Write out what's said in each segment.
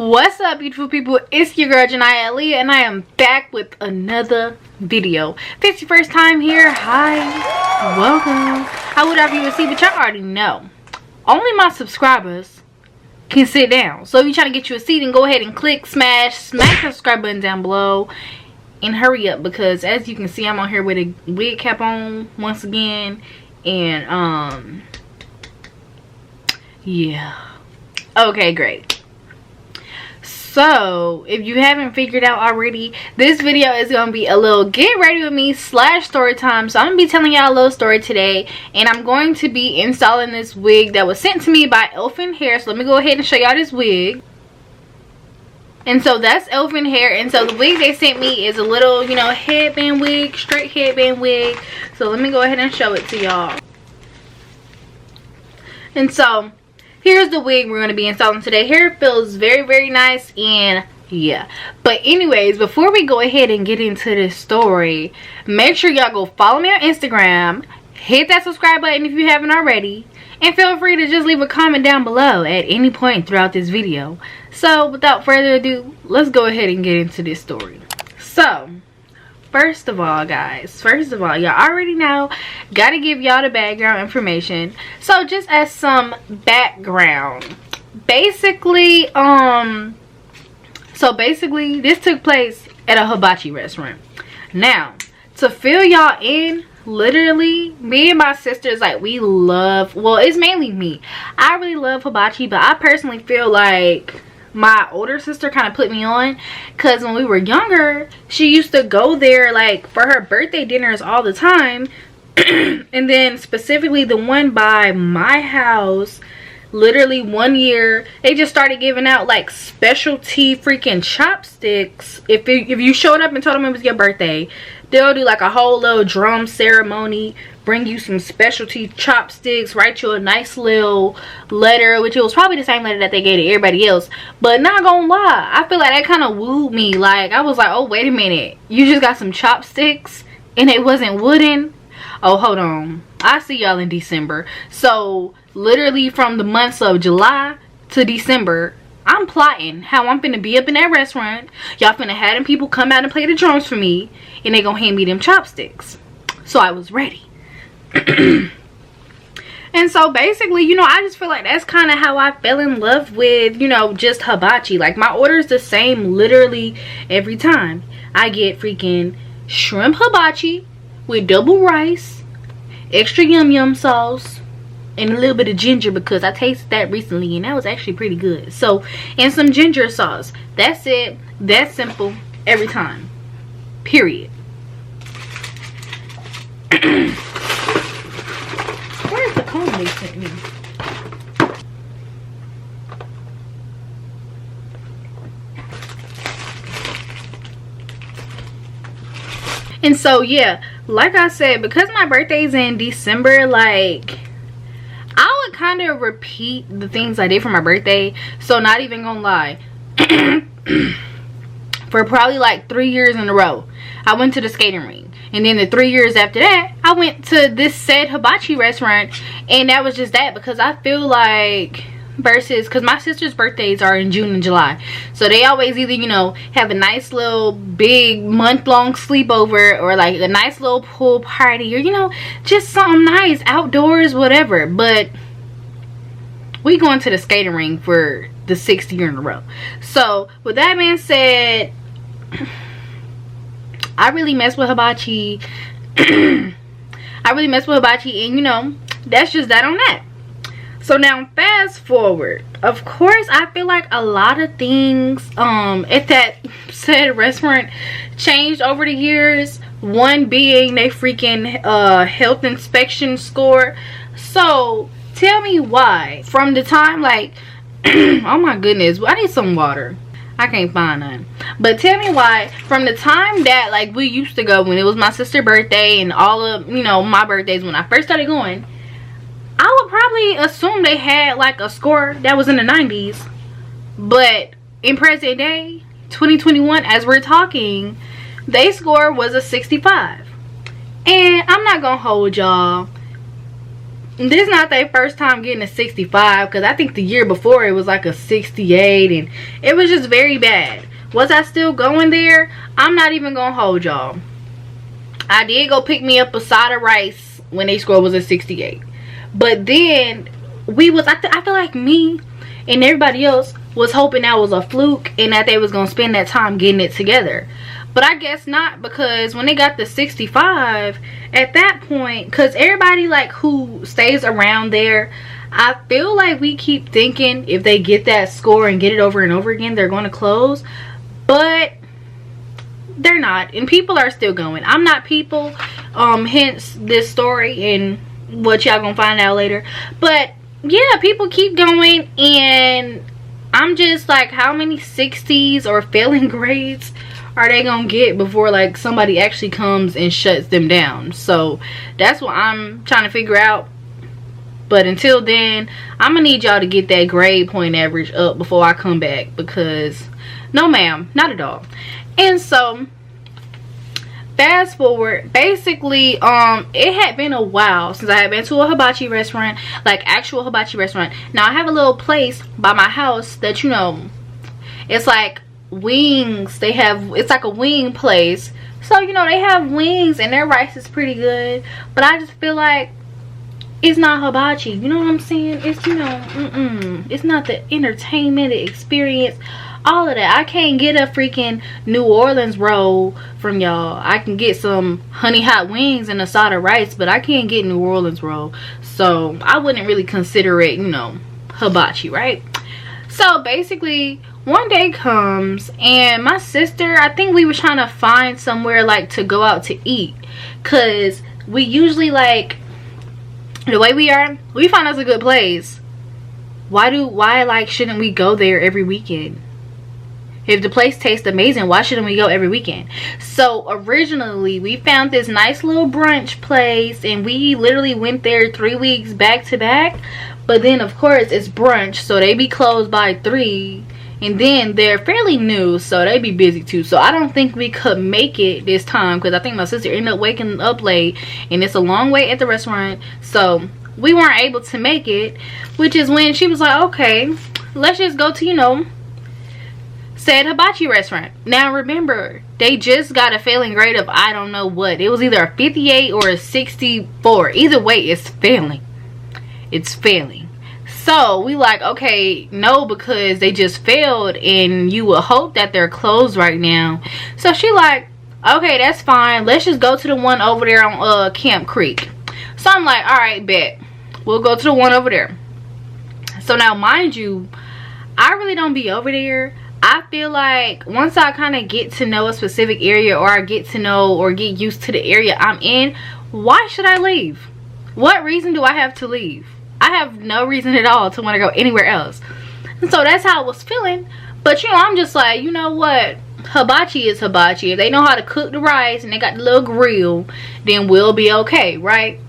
What's up, beautiful people? It's your girl Jania Aaliyah, and I am back with another video. If it's your first time here, hi, welcome. How would I you see? But y'all already know, only my subscribers can sit down. So if you're trying to get you a seat, and go ahead and click, smash the subscribe button down below, and hurry up, because as you can see, I'm on here with a wig cap on once again, and yeah. Okay, great. So if you haven't figured out already, this video is gonna be a little get ready with me / story time. So I'm gonna be telling y'all a little story today, and I'm going to be installing this wig that was sent to me by Elfin Hair. So let me go ahead and show y'all this wig. And so that's Elfin Hair, and so the wig they sent me is a little, you know, headband wig, straight headband wig. So let me go ahead and show it to y'all. And so here's the wig we're going to be installing today. Hair feels very, very nice, and yeah. But anyways, before we go ahead and get into this story, make sure y'all go follow me on Instagram, hit that subscribe button if you haven't already, and feel free to just leave a comment down below at any point throughout this video. So without further ado, let's go ahead and get into this story. So first of all, guys, y'all already know, gotta give y'all the background information. So just as some background, basically this took place at a hibachi restaurant. Now, to fill y'all in, literally, me and my sisters, like, we love, well, it's mainly me, I really love hibachi, but I personally feel like my older sister kind of put me on, because when we were younger, she used to go there like for her birthday dinners all the time. And then specifically the one by my house, literally one year they just started giving out like specialty freaking chopsticks. If you showed up and told them it was your birthday, they'll do like a whole little drum ceremony, bring you some specialty chopsticks, write you a nice little letter, which it was probably the same letter that they gave to everybody else. But not gonna lie, I feel like that kind of wooed me. Like, I was like, oh, wait a minute, you just got some chopsticks and it wasn't wooden? Oh, hold on, I'll see y'all in December. So literally from the months of July to December, I'm plotting how I'm finna be up in that restaurant. Y'all finna have them people come out and play the drums for me, and they gonna hand me them chopsticks. So I was ready. And so basically, you know, I just feel like that's kind of how I fell in love with, you know, just hibachi. Like, my order is the same literally every time. I get freaking shrimp hibachi with double rice, extra yum yum sauce, and a little bit of ginger, because I tasted that recently and that was actually pretty good. So, and some ginger sauce. That's it. That's simple every time. Period. Where's the comb they sent me? And so yeah, like I said, because my birthday's in December, like, I would kind of repeat the things I did for my birthday. So not even gonna lie, for probably like 3 years in a row, I went to the skating rink. And then the 3 years after that, I went to this said hibachi restaurant. And that was just that, because I feel like, versus, because my sister's birthdays are in June and July, so they always either, you know, have a nice little big month-long sleepover, or like a nice little pool party, or, you know, just something nice outdoors, whatever. But we going to the skating rink for the 6th year in a row. So with that being said, I really mess with hibachi. I really mess with hibachi, and you know, that's just that on that. So now fast forward, of course, I feel like a lot of things at that said restaurant changed over the years. One being they freaking health inspection score. So tell me why, from the time, like, oh my goodness, I need some water, I can't find none. But tell me why, from the time that, like, we used to go when it was my sister's birthday and all of, you know, my birthdays when I first started going, I would probably assume they had like a score that was in the 90s. But in present day, 2021, as we're talking, their score was a 65. And I'm not gonna hold y'all, this is not their first time getting a 65, because I think the year before it was like a 68, and it was just very bad. Was I still going there? I'm not even gonna hold y'all. I did go pick me up a side of rice when their score was a 68, but then I feel like me and everybody else was hoping that was a fluke and that they was gonna spend that time getting it together. But I guess not, because when they got the 65 at that point, because everybody like who stays around there, I feel like we keep thinking if they get that score and get it over and over again, they're going to close. But they're not, and people are still going. I'm not people, hence this story and what y'all gonna find out later. But yeah, people keep going, and I'm just like, how many 60s or failing grades are they gonna get before like somebody actually comes and shuts them down? So that's what I'm trying to figure out. But until then, I'm gonna need y'all to get that grade point average up before I come back, because no ma'am, not at all. And so fast forward, basically it had been a while since I had been to a hibachi restaurant, like actual hibachi restaurant. Now I have a little place by my house that, you know, it's like wings. It's like a wing place, so you know they have wings and their rice is pretty good, but I just feel like it's not hibachi, you know what I'm saying? It's, you know, it's not the entertainment, the experience, all of that. I can't get a freaking New Orleans roll from y'all. I can get some honey hot wings and a side of rice, but I can't get New Orleans roll, so I wouldn't really consider it, you know, hibachi, right? So basically one day comes and my sister, I think we were trying to find somewhere like to go out to eat, because we usually, like, the way we find us a good place. Why like shouldn't we go there every weekend? If the place tastes amazing, why shouldn't we go every weekend? So originally we found this nice little brunch place, and we literally went there 3 weeks back to back. But then of course it's brunch, so they be closed by 3, and then they're fairly new, so they be busy too. So I don't think we could make it this time, because I think my sister ended up waking up late, and it's a long wait at the restaurant, so we weren't able to make it. Which is when she was like, okay, let's just go to, you know, said hibachi restaurant. Now remember, they just got a failing grade of I don't know what. It was either a 58 or a 64. Either way, it's failing. It's failing. So we like, okay, no, because they just failed and you would hope that they're closed right now. So she like, okay, that's fine, let's just go to the one over there on Camp Creek. So I'm like, all right, bet, we'll go to the one over there. So now mind you, I really don't be over there. I feel like once I kind of get to know a specific area, or I get to know or get used to the area I'm in, why should I leave? What reason do I have to leave? I have no reason at all to want to go anywhere else. And so that's how I was feeling. But you know, I'm just like, you know what, hibachi is hibachi. If they know how to cook the rice and they got the little grill, then we'll be okay, right?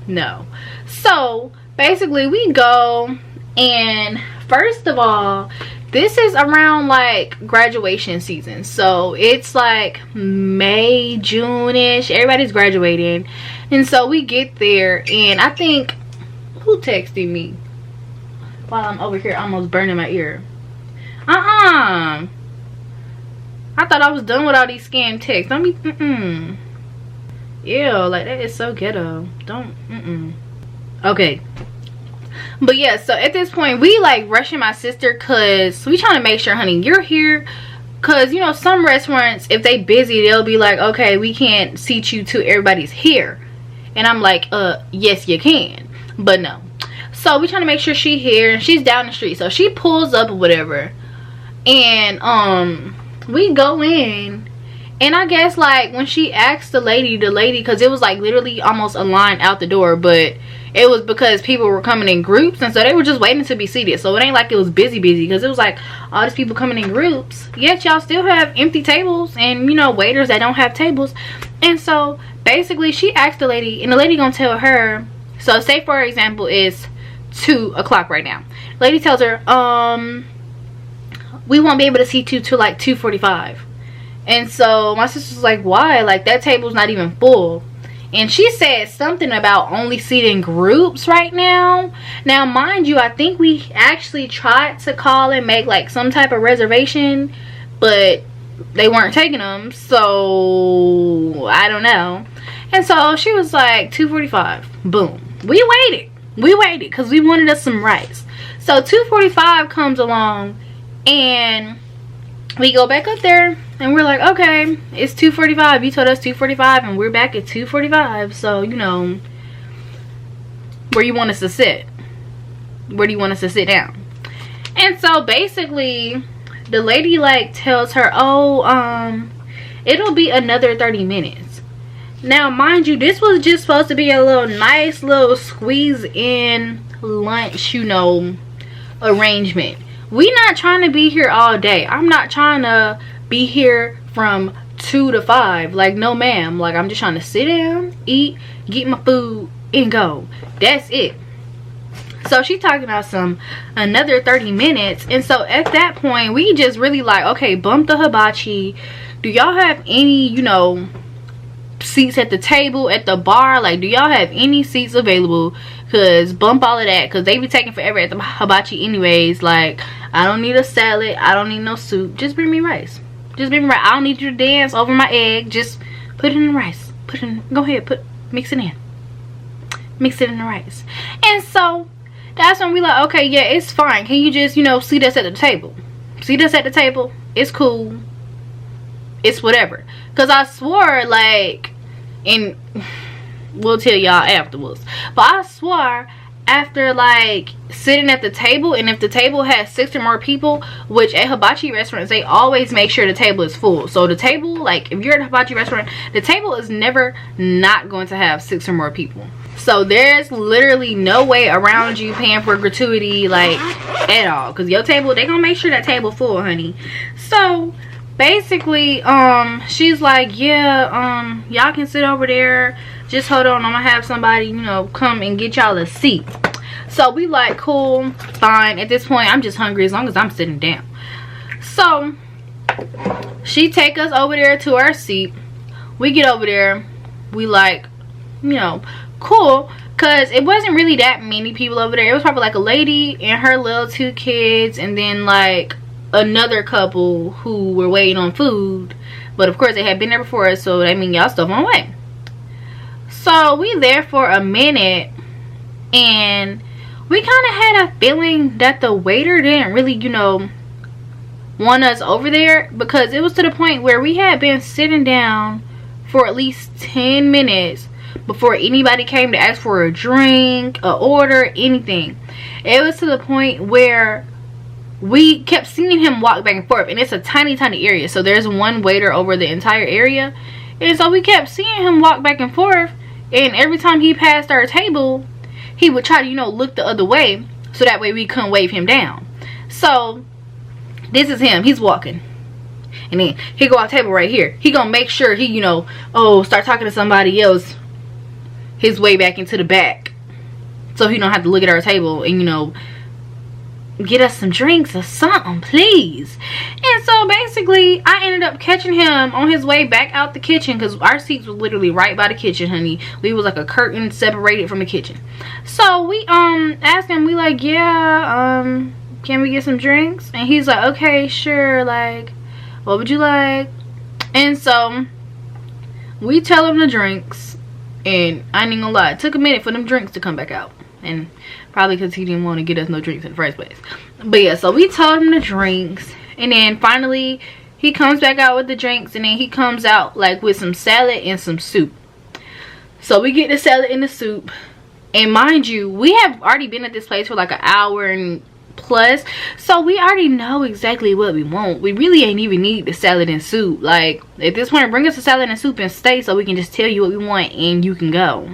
No. So basically we go, and first of all, this is around like graduation season, so it's like May, June-ish, everybody's graduating. And so we get there, and I think, who texted me while I'm over here almost burning my ear? I thought I was done with all these scam texts. Don't be ew, like that is so ghetto. Don't okay. But yeah, so at this point we like rushing my sister, because we trying to make sure, honey, you're here, because you know some restaurants, if they busy, they'll be like, okay, we can't seat you till everybody's here. And I'm like, yes you can, but no. So we trying to make sure she here, and she's down the street, so she pulls up or whatever, and we go in. And I guess like when she asked the lady, because it was like literally almost a line out the door, but it was because people were coming in groups, and so they were just waiting to be seated. So it ain't like it was busy, because it was like all these people coming in groups, yet y'all still have empty tables and, you know, waiters that don't have tables. And so basically she asked the lady, and the lady gonna tell her, so say for example it's 2 o'clock right now. The lady tells her, we won't be able to seat you till like 2:45. And so my sister's like, why? Like that table's not even full. and she said something about only seating groups right now. Now mind you, I think we actually tried to call and make like some type of reservation, but they weren't taking them, so I don't know. And so she was like 2:45. Boom. We waited because we wanted us some rice. So 2:45 comes along, and we go back up there, and we're like, okay, it's 2:45. You told us 2:45, and we're back at 2:45. So, you know, where you want us to sit? Where do you want us to sit down? And so basically, the lady like tells her, oh, it'll be another 30 minutes. Now, mind you, this was just supposed to be a little nice little squeeze in lunch, you know, arrangement. We not trying to be here all day. I'm not trying to be here from 2 to 5. Like, no ma'am. Like, I'm just trying to sit down, eat, get my food, and go. That's it. So she's talking about another 30 minutes. And so at that point, we just really like, okay, bump the hibachi. Do y'all have any, you know, seats at the table, at the bar? Like, do y'all have any seats available? Because bump all of that, because they be taking forever at the hibachi anyways. Like, I don't need a salad, I don't need no soup, just bring me rice. Just bring me rice. I don't need you to dance over my egg. Just put it in the rice. Put it in, go ahead, mix it in. Mix it in the rice. And so that's when we like, okay, yeah, it's fine. Can you just, you know, seat us at the table? Seat us at the table. It's cool. It's whatever. Because I swore, like, and we'll tell y'all afterwards, but I swore after like sitting at the table, and if the table has 6 or more people, which at hibachi restaurants they always make sure the table is full. So the table, like if you're at a hibachi restaurant, the table is never not going to have 6 or more people. So there's literally no way around you paying for gratuity, like, at all, because your table, they gonna make sure that table full, honey. So basically, she's like, yeah, y'all can sit over there, just hold on, I'm gonna have somebody, you know, come and get y'all a seat. So we like, cool, fine. At this point, I'm just hungry as long as I'm sitting down. So she take us over there to our seat. We get over there, we like, you know, cool, because it wasn't really that many people over there. It was probably like a lady and her little 2 kids, and then like another couple who were waiting on food, but of course they had been there before us, so that mean y'all stuff on way. So we there for a minute, and we kind of had a feeling that the waiter didn't really, you know, want us over there, because it was to the point where we had been sitting down for at least 10 minutes before anybody came to ask for a drink, a order, anything. It was to the point where we kept seeing him walk back and forth, and it's a tiny area, so there's one waiter over the entire area, and so we kept seeing him walk back and forth, and every time he passed our table, he would try to, you know, look the other way, so that way we couldn't wave him down. So this is him, he's walking, and then he go our table right here. He gonna make sure he, you know, start talking to somebody else his way back into the back, so he don't have to look at our table and, you know, get us some drinks or something, please. And so basically I ended up catching him on his way back out the kitchen, because our seats were literally right by the kitchen, honey. We was like a curtain separated from the kitchen. So we asked him, we like, yeah, can we get some drinks? And he's like, okay, sure, like, what would you like? And so we tell him the drinks, and I ain't gonna lie, it took a minute for them drinks to come back out, and probably because he didn't want to get us no drinks in the first place. But yeah, so we told him the drinks, and then finally he comes back out with the drinks, and then he comes out like with some salad and some soup. So we get the salad and the soup, and mind you, we have already been at this place for like an hour and plus, so we already know exactly what we want. We really ain't even need the salad and soup. Like, at this point, bring us a salad and soup and stay, so we can just tell you what we want and you can go.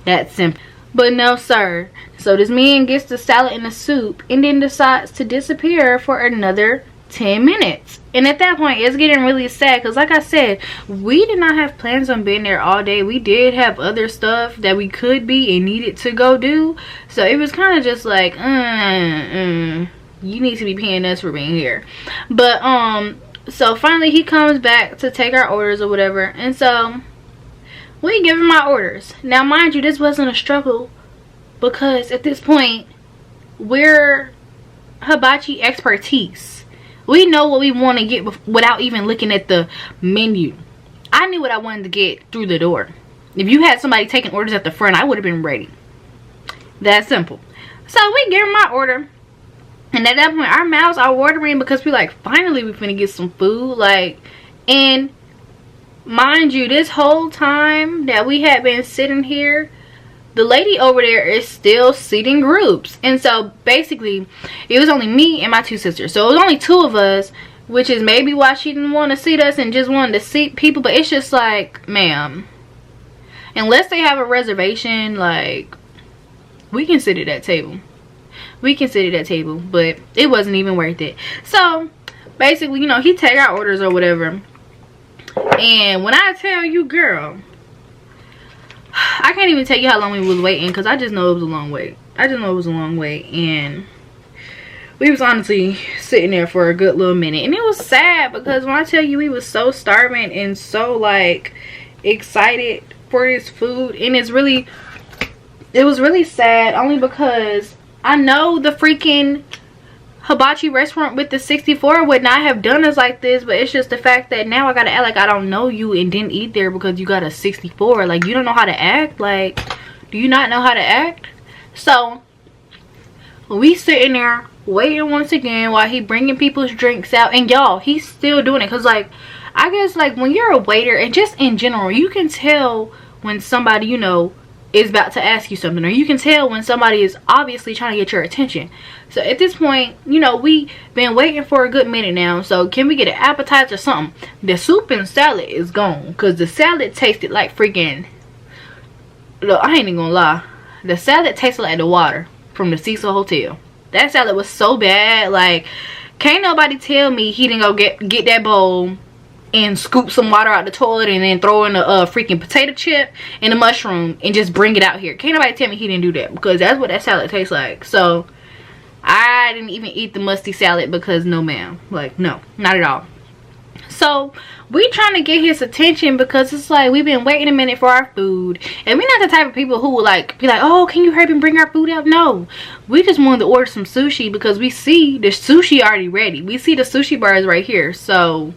That's simple. But no, sir. So this man gets the salad and the soup, and then decides to disappear for another 10 minutes. And at that point, it's getting really sad, because like I said, we did not have plans on being there all day. We did have other stuff that we could be and needed to go do. So it was kind of just like, you need to be paying us for being here. But so finally he comes back to take our orders or whatever, and so we give him my orders. Now mind you, this wasn't a struggle because at this point we're hibachi expertise. We know what we want to get without even looking at the menu. I knew what I wanted to get through the door. If you had somebody taking orders at the front, I would have been ready. That simple. So we give him my order, and at that point our mouths are watering because we're like, finally we finna get some food. Like, and mind you, this whole time that we had been sitting here, the lady over there is still seating groups. And so basically it was only me and my two sisters, so it was only two of us, which is maybe why she didn't want to seat us and just wanted to seat people. But it's just like, ma'am, unless they have a reservation, like, we can sit at that table. We can sit at that table, but it wasn't even worth it. So basically, you know, he take our orders or whatever, and when I tell you, girl, I can't even tell you how long we was waiting, because I just know it was a long wait. I just know it was a long wait, and we was honestly sitting there for a good little minute. And it was sad because when I tell you, we was so starving and so like excited for this food. And it was really sad, only because I know the freaking hibachi restaurant with the 64 would not have done us like this, but it's just the fact that now I gotta act like I don't know you and didn't eat there because you got a 64. Like, you don't know how to act? Like, do you not know how to act? So we sitting there waiting once again while he bringing people's drinks out. And y'all, he's still doing it, because like, I guess like when you're a waiter and just in general, you can tell when somebody, you know, is about to ask you something, or you can tell when somebody is obviously trying to get your attention. So at this point, you know, we been waiting for a good minute now, so can we get an appetizer or something? The soup and salad is gone, because the salad tasted like freaking, look, I ain't even gonna lie, the salad tasted like the water from the Cecil Hotel. That salad was so bad. Like, can't nobody tell me he didn't go get that bowl and scoop some water out the toilet and then throw in a freaking potato chip and a mushroom and just bring it out here. Can't nobody tell me he didn't do that, because that's what that salad tastes like. So I didn't even eat the musty salad because no ma'am, like, no, not at all. So we trying to get his attention because it's like we've been waiting a minute for our food, and we're not the type of people who will like be like, oh, can you hurry and bring our food out? No, we just wanted to order some sushi because we see the sushi already ready. We see the sushi bars right here. So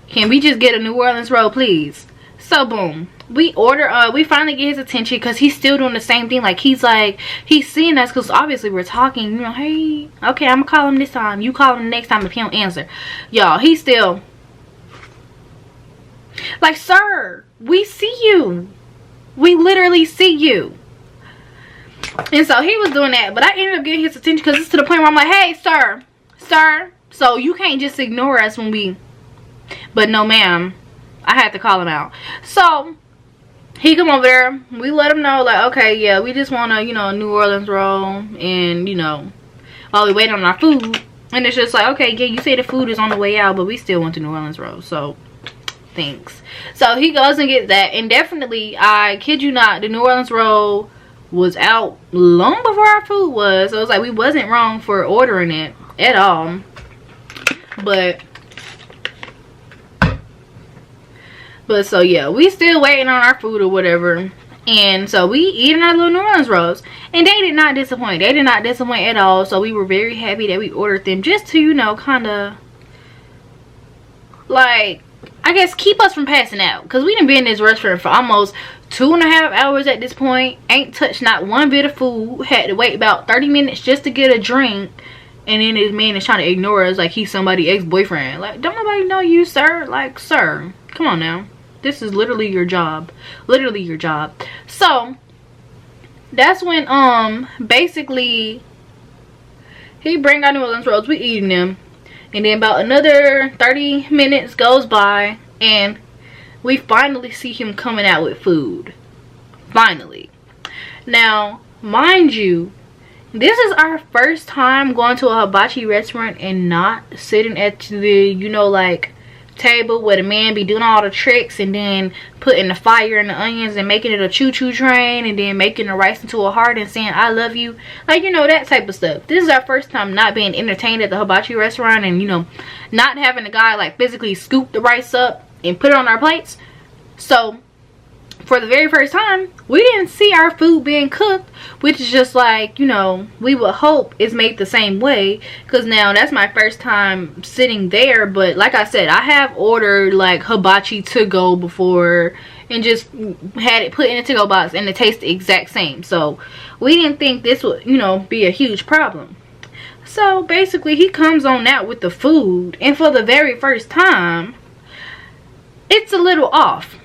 can we just get a New Orleans roll, please? So boom, we order, we finally get his attention because he's still doing the same thing. Like, he's seeing us because obviously we're talking, you know, hey, okay, I'm gonna call him this time, you call him the next time if he don't answer. Y'all, he's still like, sir, we see you, we literally see you. And so he was doing that, but I ended up getting his attention because it's to the point where I'm like, hey, sir, so you can't just ignore us when we, but no ma'am, I had to call him out. So he come over there, we let him know, like, okay, yeah, we just want a, you know, a New Orleans roll, and, you know, while we wait on our food. And it's just like, okay, yeah, you say the food is on the way out, but we still want the New Orleans roll, so thanks. So he goes and gets that, and definitely, I kid you not, the New Orleans roll was out long before our food was. So it was like we wasn't wrong for ordering it at all. But so yeah, we still waiting on our food or whatever. And so we eating our little New Orleans rolls, and they did not disappoint. They did not disappoint at all. So we were very happy that we ordered them, just to, you know, kind of like, I guess, keep us from passing out, because we done been in this restaurant for almost 2.5 hours at this point. Ain't touched not one bit of food. Had to wait about 30 minutes just to get a drink, and then this man is trying to ignore us like he's somebody's ex-boyfriend. Like, don't nobody know you, sir? Like, sir, come on now. This is literally your job. Literally your job. So that's when basically he bring our New Orleans rolls. We eating them, and then about another 30 minutes goes by, and we finally see him coming out with food. Finally. Now, mind you, this is our first time going to a hibachi restaurant and not sitting at the, you know, like, table where the man be doing all the tricks and then putting the fire and the onions and making it a choo-choo train and then making the rice into a heart and saying I love you, like, you know, that type of stuff. This is our first time not being entertained at the hibachi restaurant, and, you know, not having the guy like physically scoop the rice up and put it on our plates. So for the very first time, we didn't see our food being cooked, which is just like, you know, we would hope it's made the same way, because now that's my first time sitting there. But like I said, I have ordered like hibachi to go before and just had it put in a to-go box, and it tastes the exact same. So we didn't think this would, you know, be a huge problem. So basically he comes on out with the food, and for the very first time, it's a little off.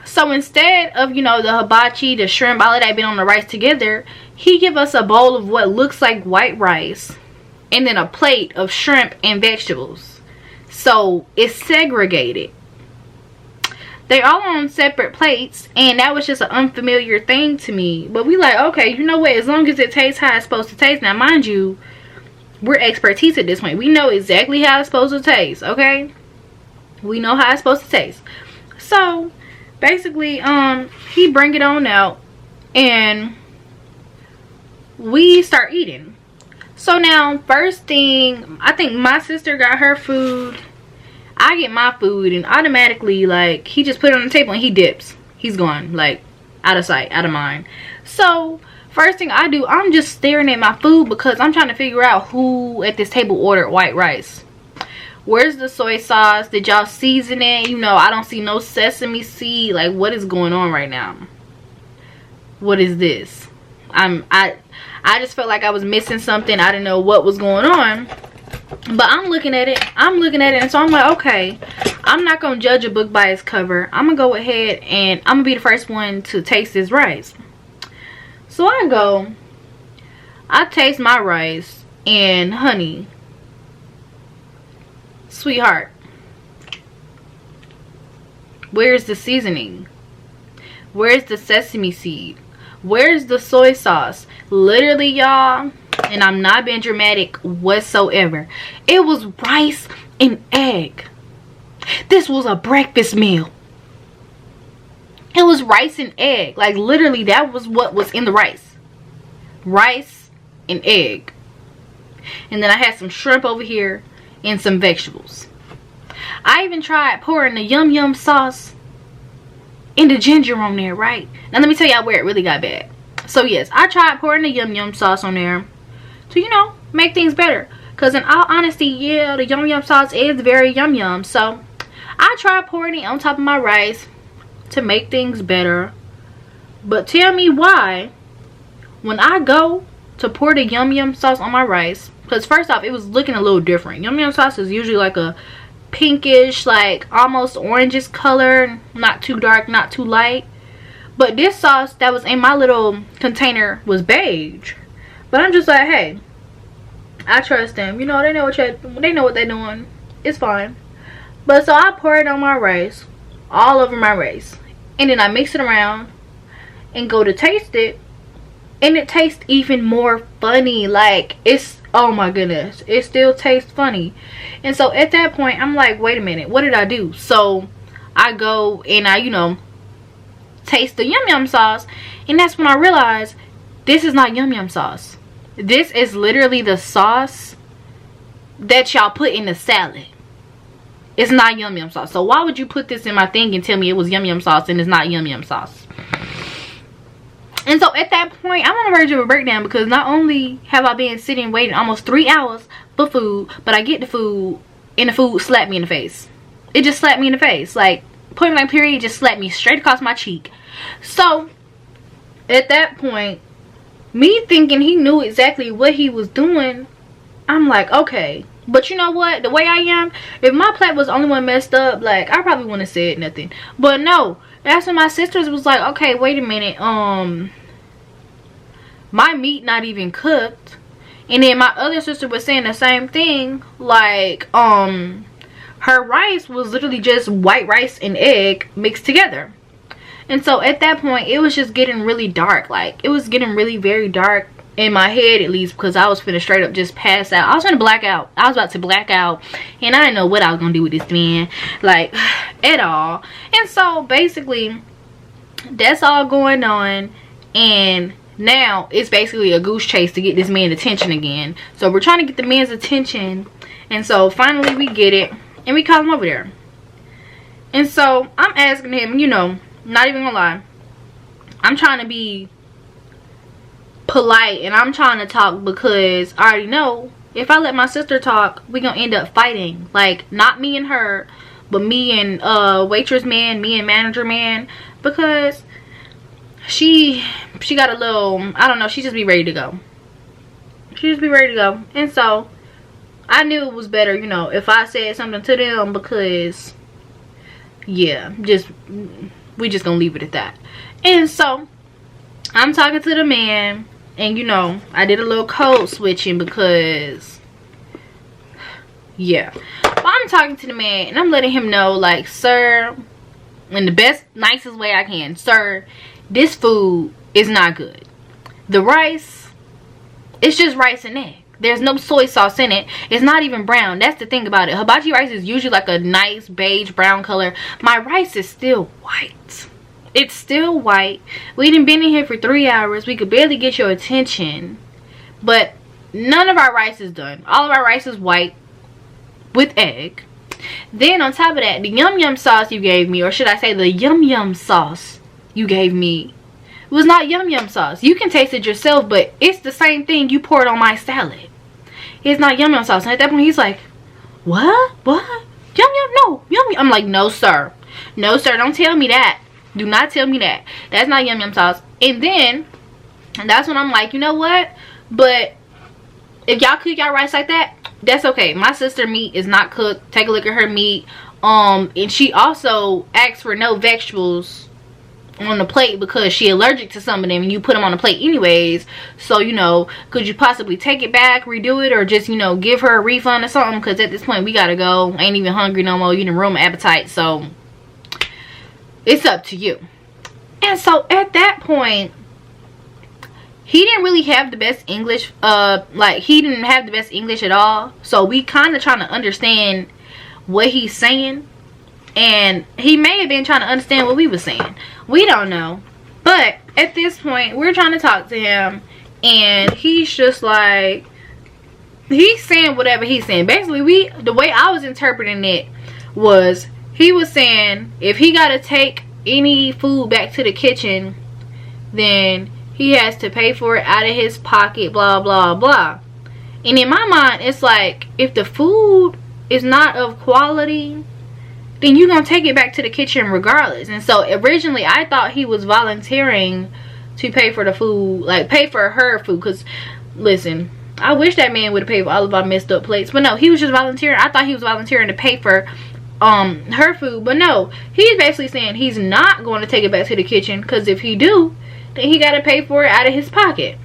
So instead of, you know, the hibachi, the shrimp, all of that being on the rice together, he give us a bowl of what looks like white rice and then a plate of shrimp and vegetables. So it's segregated. They're all on separate plates, and that was just an unfamiliar thing to me. But we like, okay, you know what, as long as it tastes how it's supposed to taste. Now mind you, we're expertise at this point. We know exactly how it's supposed to taste, okay? We know how it's supposed to taste. So basically, he bring it on out, and we start eating. So now, first thing, I think my sister got her food, I get my food, and automatically, like, he just put it on the table and he dips. He's gone, like, out of sight, out of mind. So first thing I do, I'm just staring at my food because I'm trying to figure out who at this table ordered white rice. Where's the soy sauce? Did y'all season it? You know, I don't see no sesame seed. Like, what is going on right now? What is this? I just felt like I was missing something. I didn't know what was going on. But I'm looking at it. And so I'm like, okay, I'm not going to judge a book by its cover. I'm going to go ahead and I'm going to be the first one to taste this rice. So I taste my rice, and honey, sweetheart, where's the seasoning? Where's the sesame seed? Where's the soy sauce? Literally, y'all, and I'm not being dramatic whatsoever, it was rice and egg. This was a breakfast meal. It was rice and egg. Like, literally, that was what was in the rice. Rice and egg. And then I had some shrimp over here and some vegetables. I even tried pouring the yum yum sauce and the ginger on there, right? Now let me tell y'all where it really got bad. So yes, I tried pouring the yum yum sauce on there to, you know, make things better. Because in all honesty, yeah, the yum yum sauce is very yum yum. So I tried pouring it on top of my rice to make things better. But tell me why, when I go to pour the yum yum sauce on my rice, because first off, it was looking a little different. Yum yum sauce is usually like a pinkish, like almost orangish color, not too dark, not too light. But this sauce that was in my little container was beige. But I'm just like, hey, I trust them. You know, they know what they're doing. It's fine. But so I pour it on my rice, all over my rice, and then I mix it around and go to taste it, and it tastes even more funny. Like, it's, oh my goodness, it still tastes funny. And so at that point, I'm like, wait a minute, what did I do? So I go and I, you know, taste the yum yum sauce, and that's when I realized this is not yum yum sauce. This is literally the sauce that y'all put in the salad. It's not yum yum sauce. So why would you put this in my thing and tell me it was yum yum sauce and it's not yum yum sauce? And so at that point, I'm on the verge of a breakdown, because not only have I been sitting waiting almost 3 hours for food, but I get the food and the food slapped me in the face. It just slapped me in the face. Like, point blank period, just slapped me straight across my cheek. So at that point, me thinking he knew exactly what he was doing, I'm like, okay. But you know what? The way I am, if my plate was the only one messed up, like, I probably wouldn't have said nothing. But no, that's when my sisters was like, okay, wait a minute, my meat not even cooked. And then my other sister was saying the same thing, like, her rice was literally just white rice and egg mixed together. And so at that point, it was just getting really dark. Like, it was getting really very dark in my head, at least, because I was finna straight up just pass out. I was gonna black out. I was about to black out, and I didn't know what I was gonna do with this man, like, at all. And so basically, that's all going on, and now it's basically a goose chase to get this man's attention again. So we're trying to get the man's attention, and so finally we get it, and we call him over there. And so I'm asking him, you know, not even gonna lie, I'm trying to be polite and I'm trying to talk because I already know if I let my sister talk, we gonna end up fighting. Like, not me and her, but me and waitress man, me and manager man, because she got a little, I don't know, she just be ready to go. She just be ready to go. And so I knew it was better, you know, if I said something to them, because yeah, we just gonna leave it at that. And so I'm talking to the man, and you know, I did a little code switching because yeah. But I'm talking to the man and I'm letting him know, like, sir, in the best, nicest way I can, sir, this food is not good. The rice, it's just rice and egg. There's no soy sauce in it. It's not even brown. That's the thing about it. Hibachi rice is usually like a nice beige brown color. My rice is still white. It's still white. We done been in here for 3 hours. We could barely get your attention. But none of our rice is done. All of our rice is white with egg. Then on top of that, the yum yum sauce you gave me, or should I say the yum yum sauce you gave me, was not yum yum sauce. You can taste it yourself, but it's the same thing you poured on my salad. It's not yum yum sauce. And at that point he's like, what? What? Yum yum? No, yum yum. I'm like, no sir. No sir, don't tell me that. Do not tell me that. That's not yum yum sauce. And then that's when I'm like, you know what? But if y'all cook y'all rice like that, that's okay. My sister meat is not cooked. Take a look at her meat. And she also asked for no vegetables on the plate because she allergic to some of them and you put them on the plate anyways. So, you know, could you possibly take it back, redo it, or just, you know, give her a refund or something? Because at this point we gotta go. I ain't even hungry no more. You done ruined my appetite. So it's up to you. And so at that point, he didn't really have the best English. Like, he didn't have the best English at all. So we kind of trying to understand what he's saying. And he may have been trying to understand what we were saying. We don't know. But at this point, we're trying to talk to him. And he's just like, he's saying whatever he's saying. Basically, the way I was interpreting it was, he was saying if he got to take any food back to the kitchen, then he has to pay for it out of his pocket, blah, blah, blah. And in my mind, it's like, if the food is not of quality, then you're going to take it back to the kitchen regardless. And so originally, I thought he was volunteering to pay for the food, like pay for her food. Because, listen, I wish that man would have paid for all of our messed up plates. But no, he was just volunteering. I thought he was volunteering to pay for her food. But no, he's basically saying he's not going to take it back to the kitchen, because if he do, then he got to pay for it out of his pocket.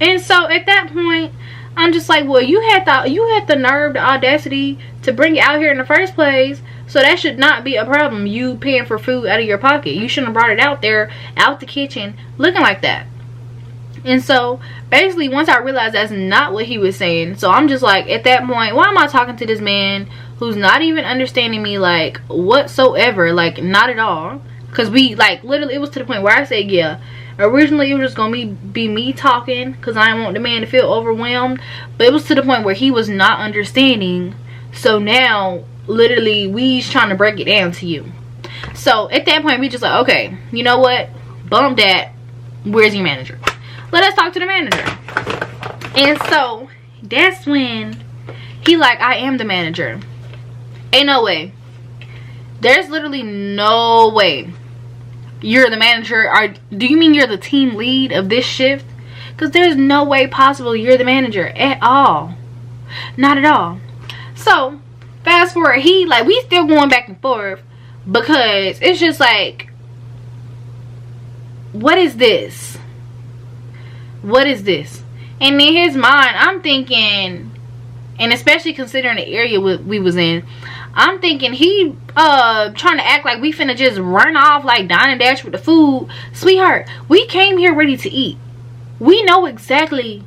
And so at that point, I'm just like, well, you had the nerve, the audacity to bring it out here in the first place, so that should not be a problem, you paying for food out of your pocket. You shouldn't have brought it out there, out the kitchen, looking like that. And so basically, once I realized that's not what he was saying, so I'm just like, at that point, why am I talking to this man who's not even understanding me, like, whatsoever? Like, not at all. Because we, like, literally, it was to the point where I said, yeah, originally it was just gonna be me talking because I didn't want the man to feel overwhelmed. But it was to the point where he was not understanding. So now, literally, we's trying to break it down to you. So at that point, we just like, okay, you know what? Bump that. Where's your manager? Let us talk to the manager. And so that's when he like, I am the manager. Ain't no way. There's literally no way you're the manager. Or do you mean you're the team lead of this shift? Because there's no way possible you're the manager at all. Not at all. So fast forward, we still going back and forth, because it's just like, what is this? What is this? And in his mind, I'm thinking, and especially considering the area we was in, I'm thinking he trying to act like we finna just run off like dine and dash with the food. Sweetheart, we came here ready to eat. We know exactly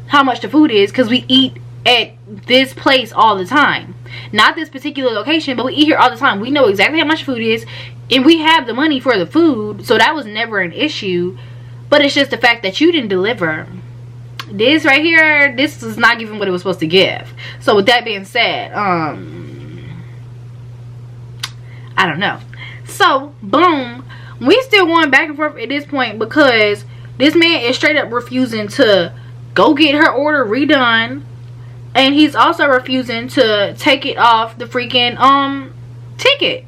how much the food is because we eat at this place all the time. Not this particular location, but we eat here all the time. We know exactly how much food is, and we have the money for the food, so that was never an issue. But it's just the fact that you didn't deliver. This right here, this is not giving what it was supposed to give. So with that being said, I don't know. So boom, We still going back and forth at this point because this man is straight up refusing to go get her order redone, and he's also refusing to take it off the freaking ticket.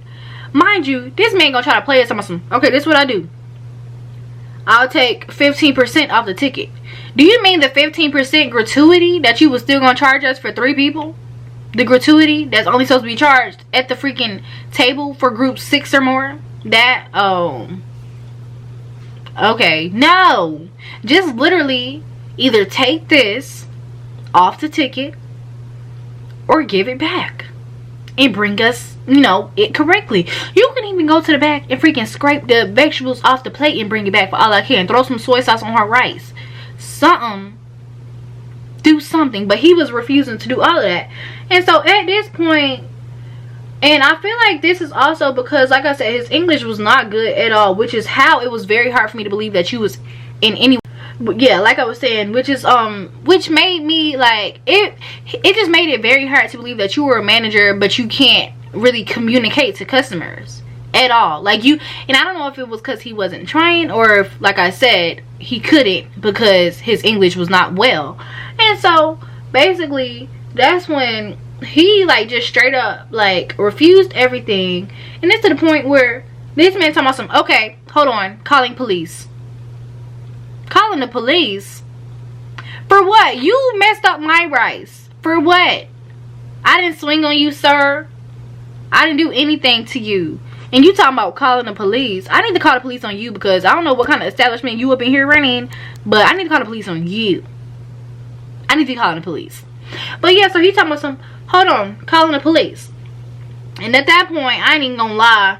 Mind you, this man gonna try to play us on some, okay, this is what I do. I'll take 15% off the ticket. Do you mean the 15% gratuity that you was still gonna charge us for 3 people? The gratuity that's only supposed to be charged at the freaking table for group 6 or more? That, oh. Okay, no. Just literally either take this off the ticket or give it back and bring us, you know, it correctly. You can even go to the back and freaking scrape the vegetables off the plate and bring it back for all I can. Throw some soy sauce on her rice. Something. Do something. But he was refusing to do all of that. And so at this point, and I feel like this is also because, like I said, his English was not good at all, which is how it was very hard for me to believe that you was in any, yeah, like I was saying, which is which made me like it just made it very hard to believe that you were a manager but you can't really communicate to customers at all. Like you, and I don't know if it was because he wasn't trying or if, like I said, he couldn't because his English was not well. And so basically that's when he like just straight up like refused everything, and it's to the point where this man talking about some, okay, hold on, calling police. Calling the police? For what? You messed up my rice. For what? I didn't swing on you, sir. I didn't do anything to you. And you talking about calling the police. I need to call the police on you because I don't know what kind of establishment you up in here running, but I need to call the police on you. I need to call the police. But yeah, so he talking about some, hold on, calling the police. And at that point, I ain't even gonna lie,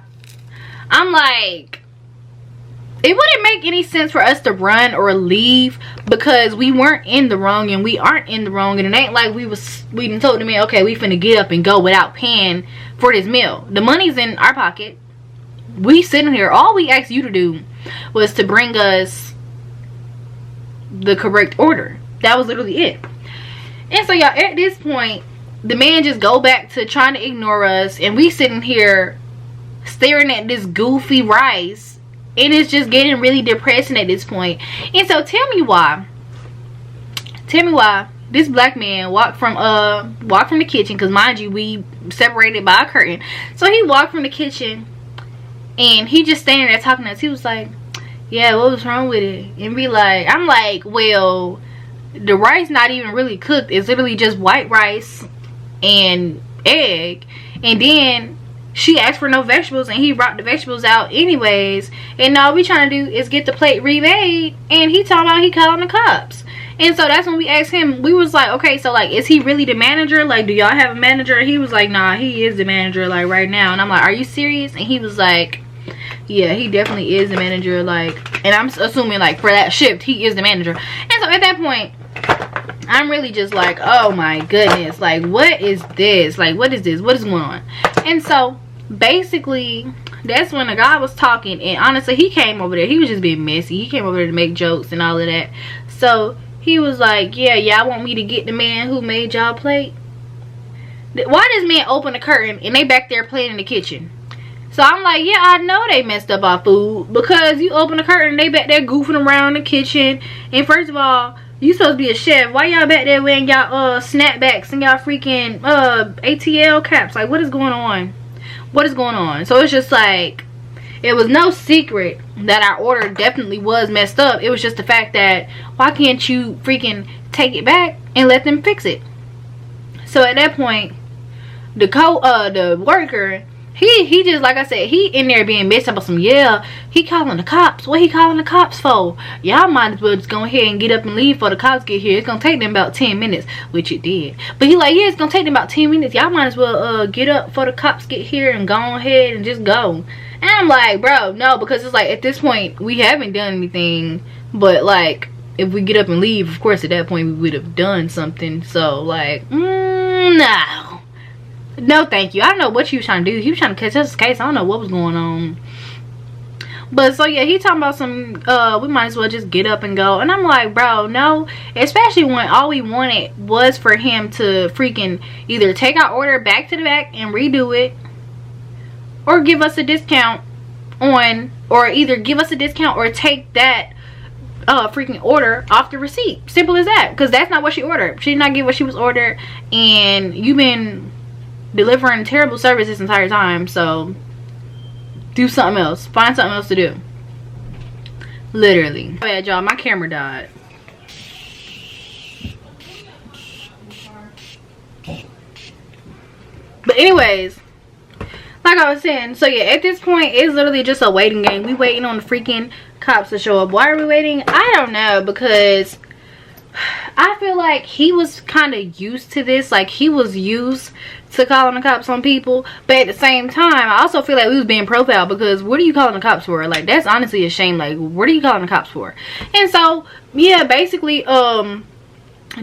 I'm like, it wouldn't make any sense for us to run or leave because we weren't in the wrong and we aren't in the wrong, and it ain't like we done told the man, okay, we finna get up and go without paying for this meal. The money's in our pocket. We sitting here. All we asked you to do was to bring us the correct order. That was literally it. And so y'all, at this point, the man just go back to trying to ignore us, and we sitting here staring at this goofy rice. And it's just getting really depressing at this point. And so tell me why this black man walked from the kitchen, because mind you, we separated by a curtain. So he walked from the kitchen and he just standing there talking to us. He was like, yeah, what was wrong with it? And be like, I'm like, well, the rice not even really cooked. It's literally just white rice and egg, and then she asked for no vegetables and he brought the vegetables out anyways, and all we trying to do is get the plate remade, and he talking about he calling the cops. And so that's when we asked him, we was like, okay, so like, is he really the manager? Like, do y'all have a manager? And he was like, nah, he is the manager like right now. And I'm like, are you serious? And he was like, yeah, he definitely is the manager, like, and I'm assuming like for that shift he is the manager. And so at that point I'm really just like, oh my goodness, like what is this? Like what is this? What is going on? And so basically that's when the guy was talking, and honestly he came over there, he was just being messy. He came over there to make jokes and all of that. So he was like, yeah, y'all want me to get the man who made y'all plate? Why does man open the curtain and they back there playing in the kitchen? So I'm like, yeah, I know they messed up our food, because you open the curtain and they back there goofing around in the kitchen. And first of all, you supposed to be a chef. Why y'all back there wearing y'all snapbacks and y'all freaking ATL caps? Like, what is going on? What is going on? So it's just like, it was no secret that our order definitely was messed up. It was just the fact that, why can't you freaking take it back and let them fix it? So at that point, the worker, he just, like I said, he in there being messed up with some, yeah, he calling the cops. What he calling the cops for? Y'all might as well just go ahead and get up and leave before the cops get here. It's gonna take them about 10 minutes, which it did. But he like, yeah, it's gonna take them about 10 minutes. Y'all might as well get up before the cops get here and go ahead and just go. And I'm like, bro, no, because it's like, at this point we haven't done anything, but like, if we get up and leave, of course at that point we would have done something. So like, no thank you. I don't know what he was trying to do. He was trying to catch us a case. I don't know what was going on. But so yeah, he talking about some, we might as well just get up and go. And I'm like, bro, no. Especially when all we wanted was for him to freaking either take our order back to the back and redo it, or give us a discount on, or either give us a discount or take that freaking order off the receipt. Simple as that. Because that's not what she ordered. She did not get what she was ordered, and you've been delivering terrible service this entire time. So do something else. Find something else to do. Literally. Oh yeah, y'all, my camera died. But anyways, like I was saying, so yeah, at this point it's literally just a waiting game. We waiting on the freaking cops to show up. Why are we waiting? I don't know, because I feel like he was kind of used to this. Like, he was used to calling the cops on people. But at the same time, I also feel like we was being profiled, because what are you calling the cops for? Like, that's honestly a shame. Like, what are you calling the cops for? And so yeah, basically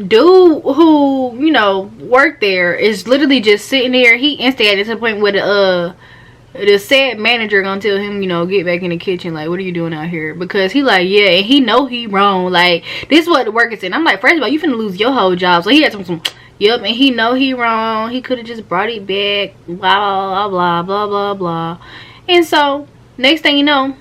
dude who, you know, worked there is literally just sitting there. He instigated to the point where the said manager gonna tell him, you know, get back in the kitchen. Like, what are you doing out here? Because he like, yeah, and he know he wrong. Like, this is what the worker said. I'm like, first of all, you finna lose your whole job. So he had some yep, and he know he wrong. He could have just brought it back. Blah blah blah blah blah blah. And so next thing you know,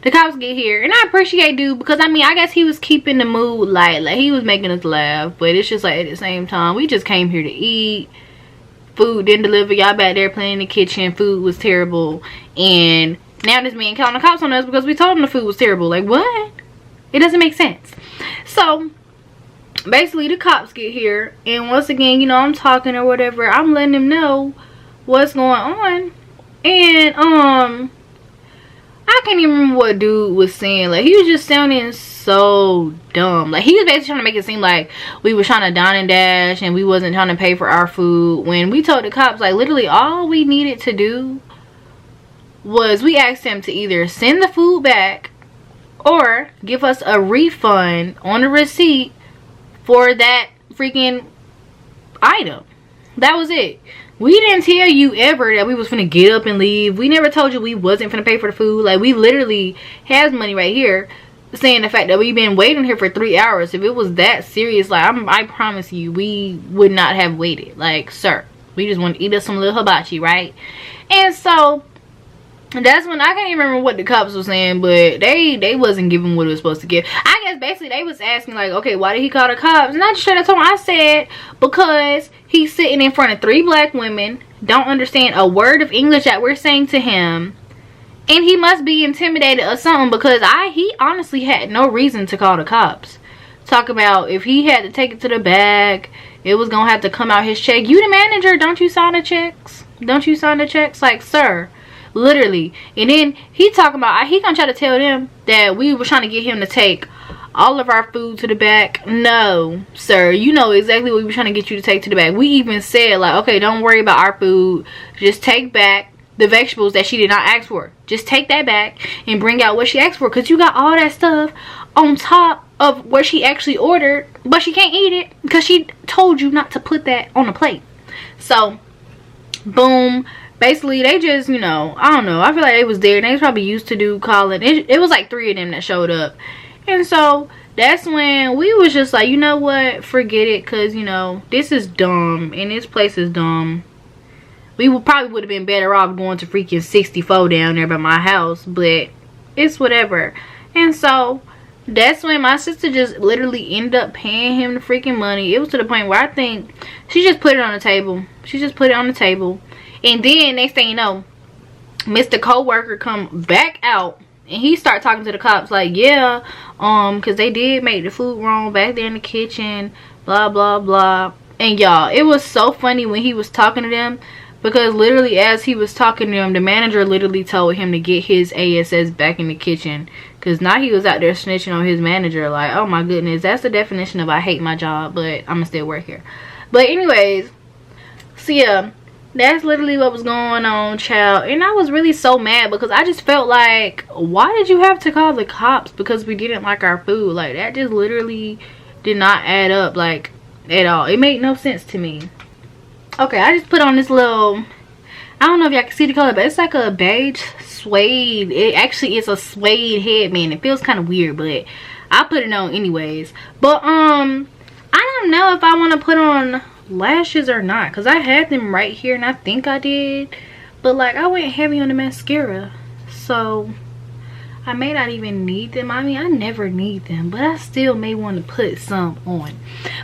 the cops get here, and I appreciate dude, because I mean, I guess he was keeping the mood light. Like, he was making us laugh. But it's just like, at the same time, we just came here to eat. Food didn't deliver. Y'all back there playing in the kitchen. Food was terrible. And now this man calling the cops on us because we told him the food was terrible. Like, what? It doesn't make sense. So basically the cops get here, and once again, you know, I'm talking or whatever. I'm letting them know what's going on. And I can't even remember what dude was saying. Like, he was just sounding so dumb. Like, he was basically trying to make it seem like we were trying to dine and dash and we wasn't trying to pay for our food, when we told the cops, like, literally all we needed to do was, we asked him to either send the food back or give us a refund on the receipt for that freaking item. That was it. We didn't tell you ever that we was finna get up and leave. We never told you we wasn't finna pay for the food. Like, we literally has money right here saying the fact that we've been waiting here for 3 hours. If it was that serious, like, I promise you, we would not have waited. Like, sir, we just want to eat us some little hibachi, right? And so that's when, I can't even remember what the cops was saying, but they wasn't giving what it was supposed to give. I guess basically they was asking, like, okay, why did he call the cops? And I just straight up told him, I said, because he's sitting in front of 3 black women, don't understand a word of English that we're saying to him, and he must be intimidated or something, because he honestly had no reason to call the cops. Talk about if he had to take it to the bag, it was gonna have to come out his check. You the manager, don't you sign the checks? Don't you sign the checks? Like, sir, literally. And then he talking about, he gonna try to tell them that we were trying to get him to take all of our food to the back. No, sir, you know exactly what we were trying to get you to take to the back. We even said, like, okay, don't worry about our food, just take back the vegetables that she did not ask for. Just take that back and bring out what she asked for, because you got all that stuff on top of what she actually ordered, but she can't eat it because she told you not to put that on the plate. So boom, basically they just, you know, I don't know, I feel like they was there and they was probably used to do calling. It was like 3 of them that showed up. And so that's when we was just like, you know what, forget it, because, you know, this is dumb and this place is dumb. We probably would have been better off going to freaking 64 down there by my house, but it's whatever. And so that's when my sister just literally ended up paying him the freaking money. It was to the point where I think she just put it on the table. She just put it on the table. And then next thing you know, Mr. Coworker come back out and he start talking to the cops like, yeah, because they did make the food wrong back there in the kitchen, blah blah blah. And y'all, it was so funny when he was talking to them, because literally as he was talking to them, the manager literally told him to get his ASS back in the kitchen, because now he was out there snitching on his manager. Like, oh my goodness, that's the definition of I hate my job, but I'm gonna still work here. But anyways, so yeah, that's literally what was going on, child. And I was really so mad, because I just felt like, why did you have to call the cops because we didn't like our food? Like, that just literally did not add up, like, at all. It made no sense to me. Okay, I just put on this little, I don't know if y'all can see the color, but it's like a beige suede. It actually is a suede headband. It feels kind of weird, but I put it on anyways. But I don't know if I want to put on lashes or not, because I had them right here and I think I did, but like I went heavy on the mascara, so I may not even need them. I mean, I never need them, but I still may want to put some on.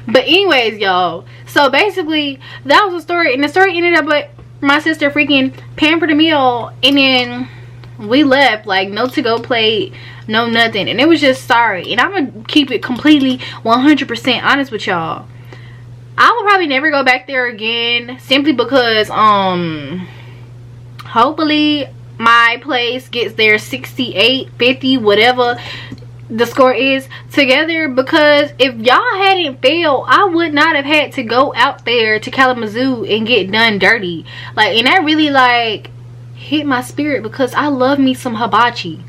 But anyways, y'all, so basically that was the story, and the story ended up with my sister freaking paying for the meal, and then we left, like no to-go plate, no nothing, and it was just sorry. And I'm gonna keep it completely 100% honest with y'all. I will probably never go back there again, simply because hopefully my place gets their 68, 50, whatever the score is together, because if y'all hadn't failed, I would not have had to go out there to Kalamazoo and get done dirty. Like, and that really like hit my spirit, because I love me some hibachi.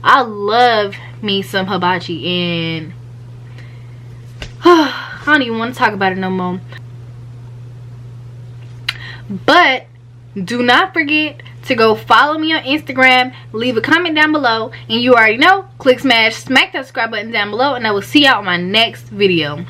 I love me some hibachi, and I don't even want to talk about it no more. But do not forget to go follow me on Instagram, leave a comment down below, and you already know, click, smack that subscribe button down below, and I will see y'all on my next video.